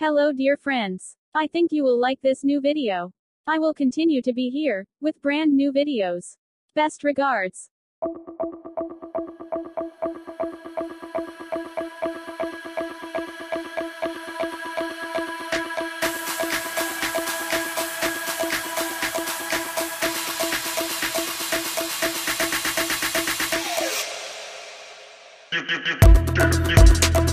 Hello dear friends. I think you will like this new video. I will continue to be here, with brand new videos. Best regards. You